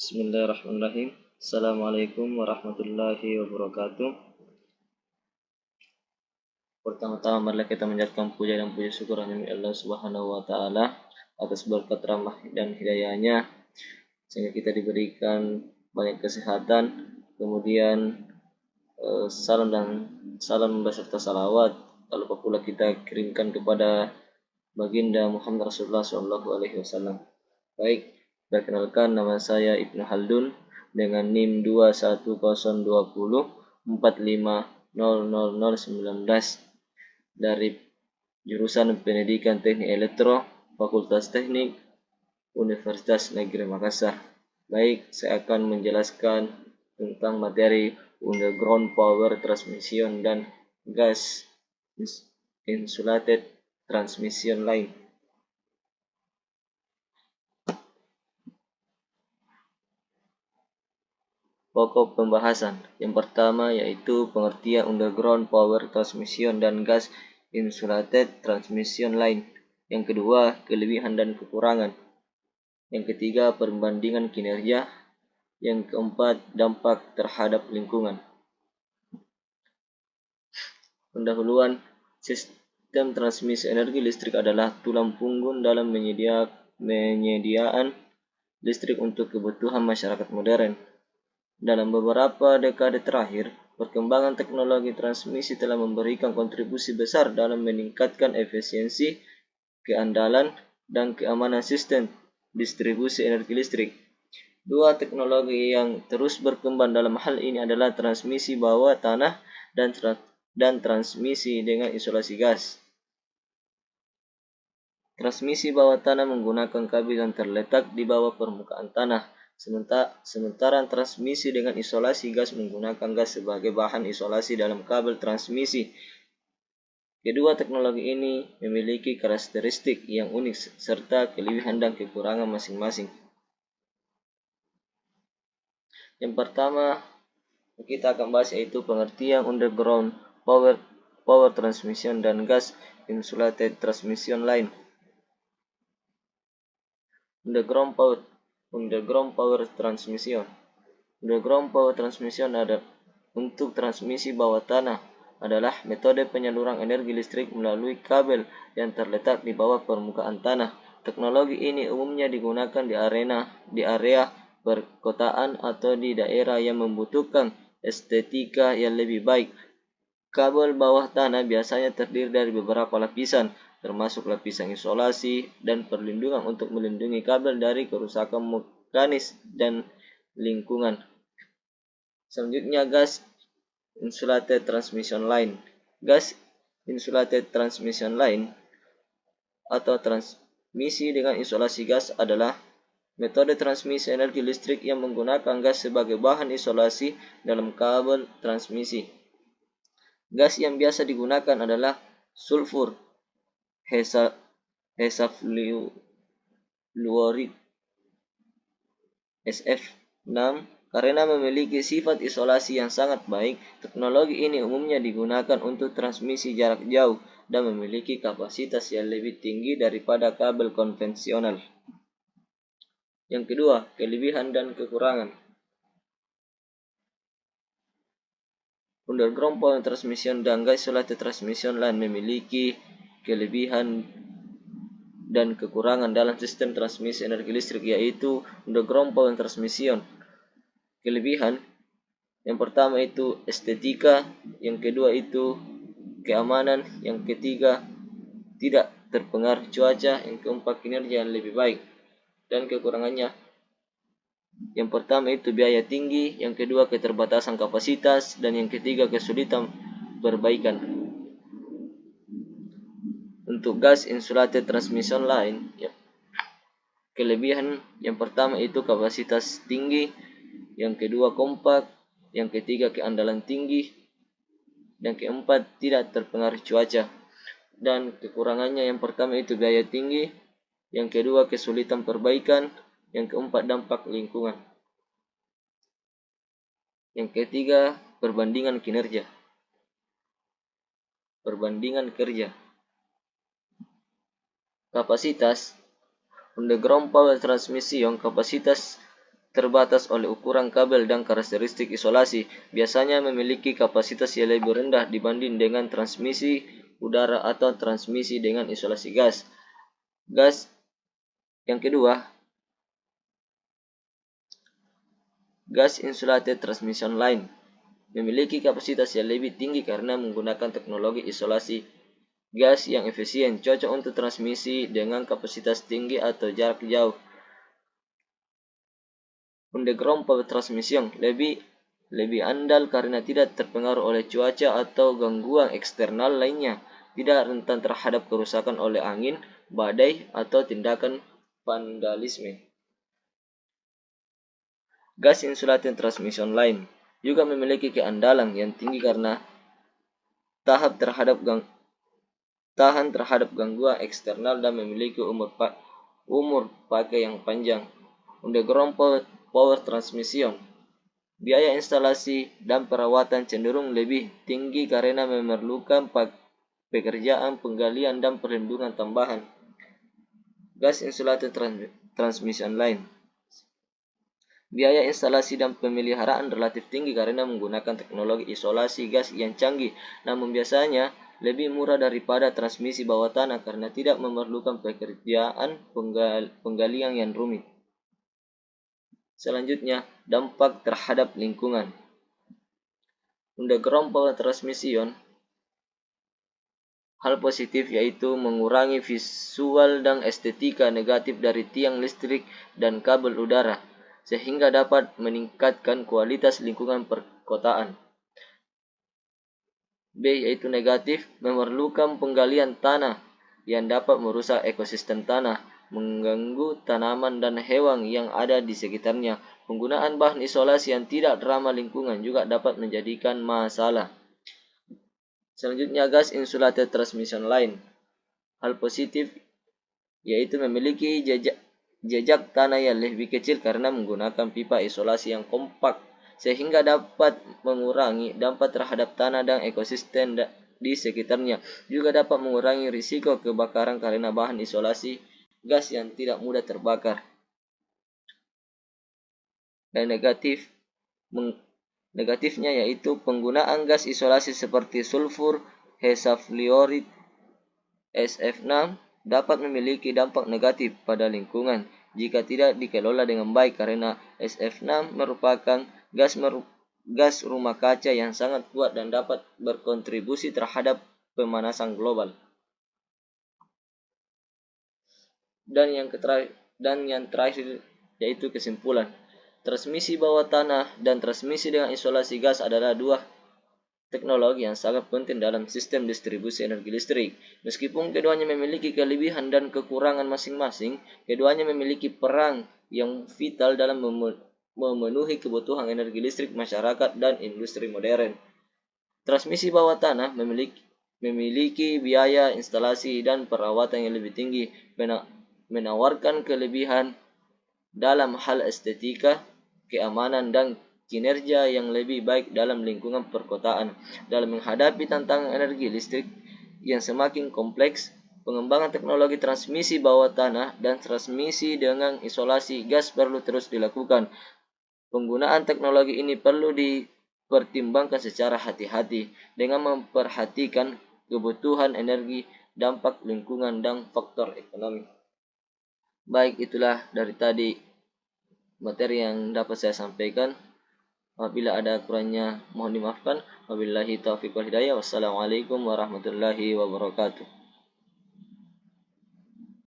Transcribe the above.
Bismillahirrahmanirrahim. Assalamualaikum warahmatullahi wabarakatuh. Pertama-tama marilah kita menjadikan puja dan puji syukur hanya milik Allah Subhanahu wa taala atas berkat rahmat dan hidayahnya sehingga kita diberikan banyak kesehatan. Kemudian salam beserta salawat lalu pula kita kirimkan kepada baginda Muhammad Rasulullah Shallallahu Alaihi Wasallam. Baik, perkenalkan nama saya Ibnu Haldun dengan NIM 21020450019 dari jurusan Pendidikan Teknik Elektro Fakultas Teknik Universitas Negeri Makassar. Baik, saya akan menjelaskan tentang materi underground power transmission dan gas insulated transmission line. Pokok pembahasan yang pertama yaitu pengertian underground power transmission dan gas insulated transmission line. Yang kedua, kelebihan dan kekurangan. Yang ketiga, perbandingan kinerja. Yang keempat, dampak terhadap lingkungan. Pendahuluan, sistem transmisi energi listrik adalah tulang punggung dalam menyediaan listrik untuk kebutuhan masyarakat modern. Dalam beberapa dekade terakhir, perkembangan teknologi transmisi telah memberikan kontribusi besar dalam meningkatkan efisiensi, keandalan, dan keamanan sistem distribusi energi listrik. Dua teknologi yang terus berkembang dalam hal ini adalah transmisi bawah tanah dan transmisi dengan isolasi gas. Transmisi bawah tanah menggunakan kabel yang terletak di bawah permukaan tanah, sementara transmisi dengan isolasi gas menggunakan gas sebagai bahan isolasi dalam kabel transmisi. Kedua teknologi ini memiliki karakteristik yang unik serta kelebihan dan kekurangan masing-masing. Yang pertama kita akan bahas yaitu pengertian underground power transmission dan gas insulated transmission line. Underground power transmission. Underground power transmission ada untuk transmisi bawah tanah adalah metode penyaluran energi listrik melalui kabel yang terletak di bawah permukaan tanah. Teknologi ini umumnya digunakan di area perkotaan atau di daerah yang membutuhkan estetika yang lebih baik. Kabel bawah tanah biasanya terdiri dari beberapa lapisan, termasuk lapisan isolasi dan perlindungan untuk melindungi kabel dari kerusakan mekanis dan lingkungan. Selanjutnya, gas insulated transmission line. Gas insulated transmission line atau transmisi dengan isolasi gas adalah metode transmisi energi listrik yang menggunakan gas sebagai bahan isolasi dalam kabel transmisi. Gas yang biasa digunakan adalah sulfur hexafluoride SF6 karena memiliki sifat isolasi yang sangat baik. Teknologi ini umumnya digunakan untuk transmisi jarak jauh dan memiliki kapasitas yang lebih tinggi daripada kabel konvensional. Yang kedua, kelebihan dan kekurangan. Underground power transmission dan gas insulated transmission line memiliki kelebihan dan kekurangan dalam sistem transmisi energi listrik, yaitu underground power transmission. Kelebihan yang pertama itu estetika, yang kedua itu keamanan, yang ketiga tidak terpengaruh cuaca, yang keempat kinerja yang lebih baik. Dan kekurangannya yang pertama itu biaya tinggi, yang kedua keterbatasan kapasitas, dan yang ketiga kesulitan perbaikan. Untuk gas insulated transmission line, kelebihan yang pertama itu kapasitas tinggi, yang kedua kompak, yang ketiga keandalan tinggi, dan keempat tidak terpengaruh cuaca. Dan kekurangannya yang pertama itu biaya tinggi, yang kedua kesulitan perbaikan, yang keempat dampak lingkungan. Yang ketiga perbandingan kinerja. Perbandingan kerja. Kapasitas underground power transmission, kapasitas terbatas oleh ukuran kabel dan karakteristik isolasi, biasanya memiliki kapasitas yang lebih rendah dibanding dengan transmisi udara atau transmisi dengan isolasi gas. Yang kedua, gas insulated transmission line memiliki kapasitas yang lebih tinggi karena menggunakan teknologi isolasi gas yang efisien, cocok untuk transmisi dengan kapasitas tinggi atau jarak jauh. Underground power transmission lebih andal karena tidak terpengaruh oleh cuaca atau gangguan eksternal lainnya, tidak rentan terhadap kerusakan oleh angin, badai, atau tindakan vandalisme. Gas insulated transmission line juga memiliki keandalan yang tinggi karena tahan terhadap gangguan eksternal dan memiliki umur pakai yang panjang. Underground power transmission, biaya instalasi dan perawatan cenderung lebih tinggi karena memerlukan pekerjaan penggalian dan perlindungan tambahan. Gas insulated transmission line, biaya instalasi dan pemeliharaan relatif tinggi karena menggunakan teknologi isolasi gas yang canggih, namun biasanya lebih murah daripada transmisi bawah tanah karena tidak memerlukan pekerjaan penggalian yang rumit. Selanjutnya, dampak terhadap lingkungan. Underground power transmission, hal positif yaitu mengurangi visual dan estetika negatif dari tiang listrik dan kabel udara, sehingga dapat meningkatkan kualitas lingkungan perkotaan. B yaitu negatif, memerlukan penggalian tanah yang dapat merusak ekosistem tanah, mengganggu tanaman dan hewan yang ada di sekitarnya. Penggunaan bahan isolasi yang tidak ramah lingkungan juga dapat menjadikan masalah. Selanjutnya, gas insulated transmission line. Hal positif yaitu memiliki jejak tanah yang lebih kecil karena menggunakan pipa isolasi yang kompak, sehingga dapat mengurangi dampak terhadap tanah dan ekosistem di sekitarnya. Juga dapat mengurangi risiko kebakaran karena bahan isolasi gas yang tidak mudah terbakar. Dan negatifnya yaitu penggunaan gas isolasi seperti sulfur hexafluoride SF6 dapat memiliki dampak negatif pada lingkungan jika tidak dikelola dengan baik karena SF6 merupakan gas rumah kaca yang sangat kuat dan dapat berkontribusi terhadap pemanasan global. Dan yang terakhir yaitu kesimpulan. Transmisi bawah tanah dan transmisi dengan isolasi gas adalah dua teknologi yang sangat penting dalam sistem distribusi energi listrik. Meskipun keduanya memiliki kelebihan dan kekurangan masing-masing, keduanya memiliki peran yang vital dalam memenuhi kebutuhan energi listrik masyarakat dan industri modern. Transmisi bawah tanah memiliki biaya instalasi dan perawatan yang lebih tinggi, menawarkan kelebihan dalam hal estetika, keamanan, dan kinerja yang lebih baik dalam lingkungan perkotaan. Dalam menghadapi tantangan energi listrik yang semakin kompleks, pengembangan teknologi transmisi bawah tanah dan transmisi dengan isolasi gas perlu terus dilakukan. Penggunaan teknologi ini perlu dipertimbangkan secara hati-hati dengan memperhatikan kebutuhan energi, dampak lingkungan, dan faktor ekonomi. Baik, itulah dari tadi materi yang dapat saya sampaikan. Apabila ada kurangnya mohon dimaafkan. Wabillahi taufiq wal hidayah. Wassalamualaikum warahmatullahi wabarakatuh.